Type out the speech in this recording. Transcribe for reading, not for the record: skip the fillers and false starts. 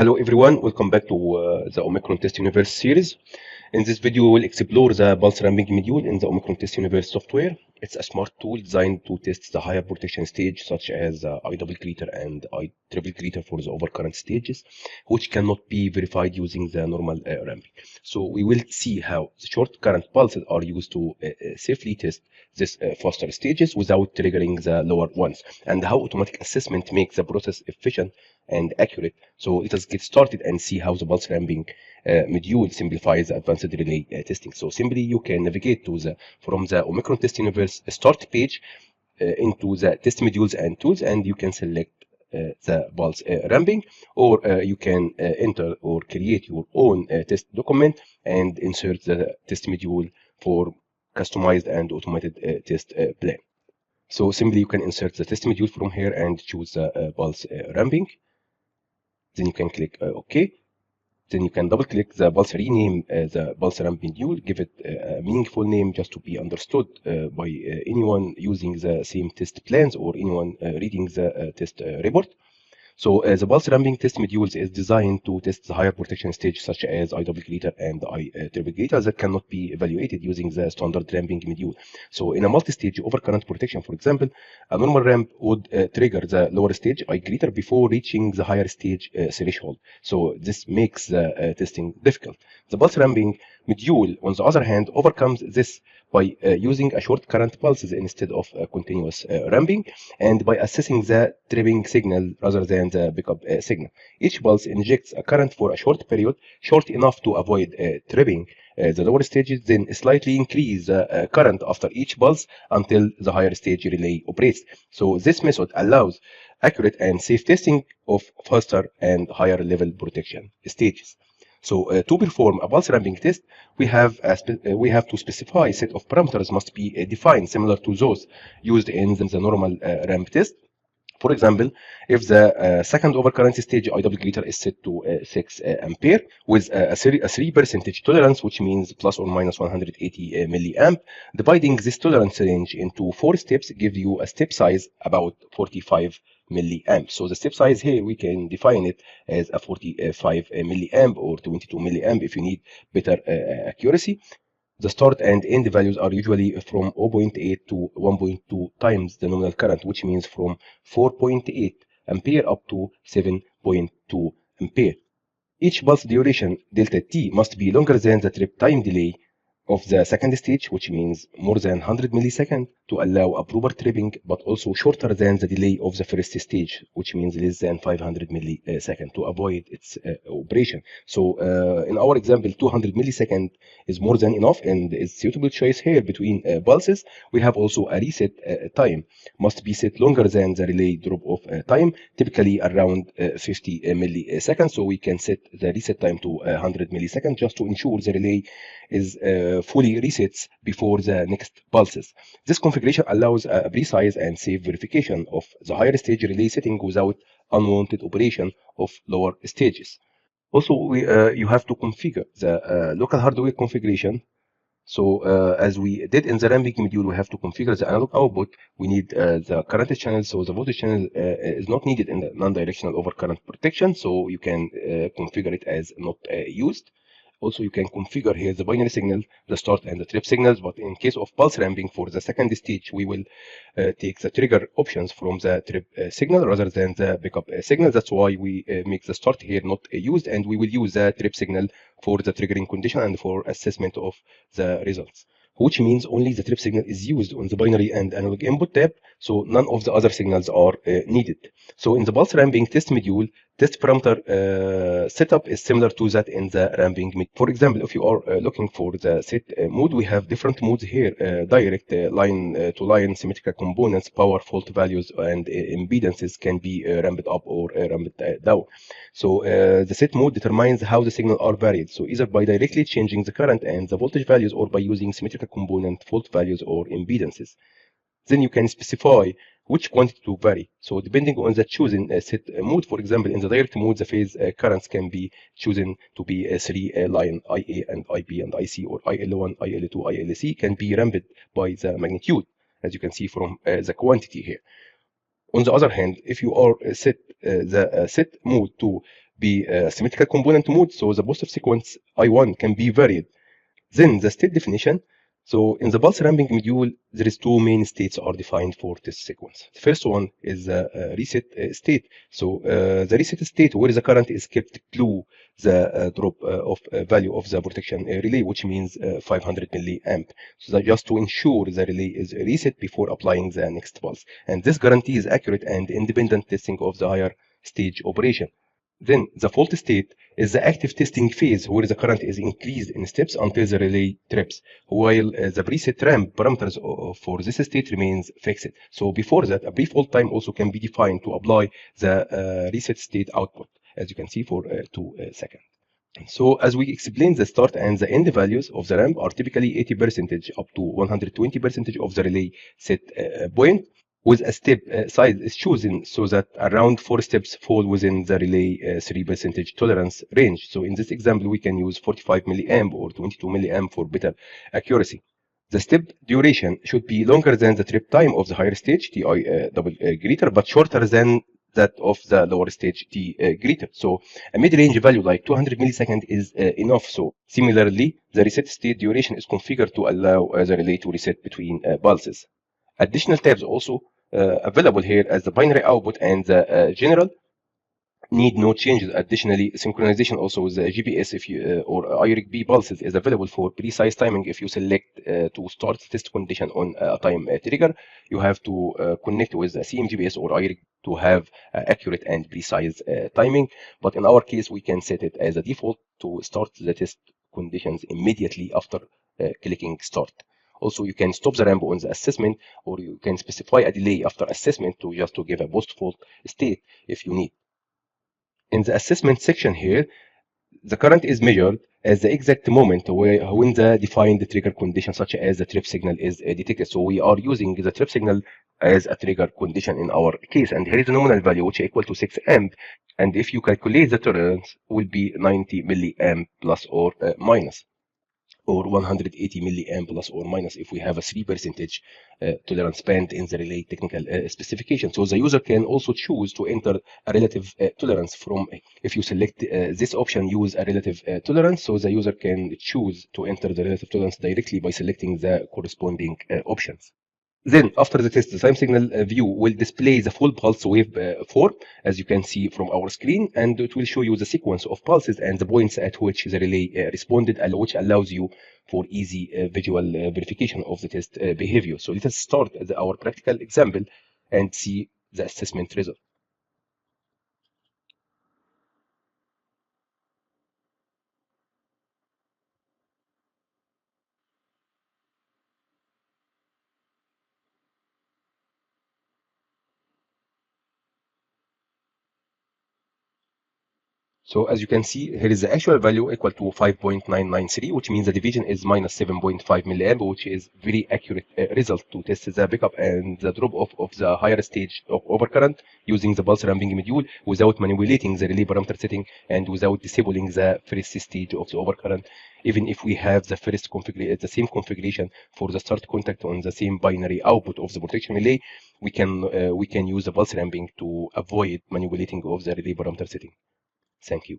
Hello everyone, welcome back to the Omicron Test Universe series. In this video, we will explore the pulse ramping module in the Omicron Test Universe software. It's a smart tool designed to test the higher protection stage, such as I double greater and I triple greater for the overcurrent stages, which cannot be verified using the normal ramping. So we will see how the short current pulses are used to safely test these faster stages without triggering the lower ones, and how automatic assessment makes the process efficient and accurate. So let us get started and see how the pulse ramping module simplifies advanced relay testing. So simply you can navigate to from the Omicron Test Universe start page into the test modules and tools, and you can select the pulse ramping, or you can enter or create your own test document and insert the test module for customized and automated test plan. So simply you can insert the test module from here and choose the pulse ramping. Then you can click OK. Then you can double click the pulse, rename the pulse ramp module, give it a meaningful name just to be understood by anyone using the same test plans or anyone reading the test report. So the pulse ramping test modules is designed to test the higher protection stage, such as I double greater and I triple greater, that cannot be evaluated using the standard ramping module. So in a multi-stage overcurrent protection, for example, a normal ramp would trigger the lower stage I greater before reaching the higher stage threshold. So this makes the testing difficult. The pulse ramping module, on the other hand, overcomes this by using a short current pulses instead of continuous ramping, and by assessing the tripping signal rather than the pickup signal. Each pulse injects a current for a short period, short enough to avoid tripping the lower stages, then slightly increase the current after each pulse until the higher stage relay operates. So this method allows accurate and safe testing of faster and higher level protection stages. So to perform a pulse ramping test, we have to specify a set of parameters must be defined similar to those used in the normal ramp test. For example, if the second overcurrent stage I double greater is set to 6 ampere with a 3% tolerance, which means plus or minus 180 milliamp, dividing this tolerance range into 4 steps gives you a step size about 45 milliamp. So the step size here, we can define it as a 45 milliamp or 22 milliamp if you need better accuracy. The start and end values are usually from 0.8 to 1.2 times the nominal current, which means from 4.8 ampere up to 7.2 ampere. Each pulse duration, delta t, must be longer than the trip time delay of the second stage, which means more than 100 milliseconds to allow a proper tripping, but also shorter than the delay of the first stage, which means less than 500 milliseconds to avoid its operation. So in our example, 200 milliseconds is more than enough and is suitable choice here between pulses. We have also a reset time, must be set longer than the relay drop off time, typically around 50 milliseconds. So we can set the reset time to 100 milliseconds just to ensure the relay is fully resets before the next pulses. This configuration allows a precise and safe verification of the higher stage relay setting without unwanted operation of lower stages. Also, you have to configure the local hardware configuration. So as we did in the ramping module, we have to configure the analog output. We need the current channel, so the voltage channel is not needed in the non-directional overcurrent protection, so you can configure it as not used. Also, you can configure here the binary signal, the start and the trip signals, but in case of pulse ramping for the second stage, we will take the trigger options from the trip signal rather than the pickup signal. That's why we make the start here not used, and we will use the trip signal for the triggering condition and for assessment of the results, which means only the trip signal is used on the binary and analog input tab, so none of the other signals are needed. So in the pulse ramping test module, test parameter setup is similar to that in the ramping module. For example, if you are looking for the set mode, we have different modes here: direct, line-to-line, symmetrical components, power, fault values, and impedances can be ramped up or ramped down. So the set mode determines how the signal are varied, so either by directly changing the current and the voltage values or by using symmetrical component, fault values, or impedances. Then you can specify which quantity to vary. So depending on the chosen set mode, for example, in the direct mode, the phase currents can be chosen to be a 3-line IA and IB and IC, or IL1, IL2, ILC can be ramped by the magnitude, as you can see from the quantity here. On the other hand, if you are set the set mode to be a symmetrical component mode, so the positive sequence I1 can be varied. Then the state definition. So in the pulse ramping module, there is two main states are defined for this sequence. The first one is the reset state. So the reset state where the current is kept below the drop of value of the protection relay, which means 500 milliamp. So that just to ensure the relay is reset before applying the next pulse. And this guarantees accurate and independent testing of the higher stage operation. Then the fault state is the active testing phase where the current is increased in steps until the relay trips, while the preset ramp parameters for this state remains fixed. So before that, a brief hold time also can be defined to apply the reset state output, as you can see for 2 seconds. So as we explained, the start and the end values of the ramp are typically 80% up to 120% of the relay set point, with a step size is chosen so that around 4 steps fall within the relay 3% tolerance range. So in this example, we can use 45 milliamp or 22 milliamp for better accuracy. The step duration should be longer than the trip time of the higher stage, Ti double greater, but shorter than that of the lower stage, T greater. So a mid-range value like 200 milliseconds is enough. So similarly, the reset state duration is configured to allow the relay to reset between pulses. Additional tabs also available here as the binary output and the general need no changes. Additionally, synchronization also with the GPS if you or IRB pulses is available for precise timing. If you select to start test condition on a time trigger, you have to connect with a CMGPS or IRB to have accurate and precise timing. But in our case, we can set it as a default to start the test conditions immediately after clicking start. Also, you can stop the ramp on the assessment, or you can specify a delay after assessment to just to give a post-fault state if you need. In the assessment section here, the current is measured as the exact moment when the defined trigger condition, such as the trip signal, is detected. So we are using the trip signal as a trigger condition in our case. And here is the nominal value, which is equal to 6 amp. And if you calculate the tolerance, will be 90 milliamp plus or minus, or 180 milliamp plus or minus if we have a 3% tolerance band in the relay technical specification. So the user can also choose to enter a relative tolerance from, if you select this option, use a relative tolerance, so the user can choose to enter the relative tolerance directly by selecting the corresponding options. Then, after the test, the time signal view will display the full pulse wave form, as you can see from our screen, and it will show you the sequence of pulses and the points at which the relay responded, which allows you for easy visual verification of the test behavior. So let us start our practical example and see the assessment result. So as you can see, here is the actual value equal to 5.993, which means the deviation is minus 7.5 milliamp, which is very accurate result to test the pickup and the drop off of the higher stage of overcurrent using the pulse ramping module without manipulating the relay parameter setting and without disabling the first stage of the overcurrent. Even if we have the the same configuration for the start contact on the same binary output of the protection relay, we can use the pulse ramping to avoid manipulating of the relay parameter setting. Thank you.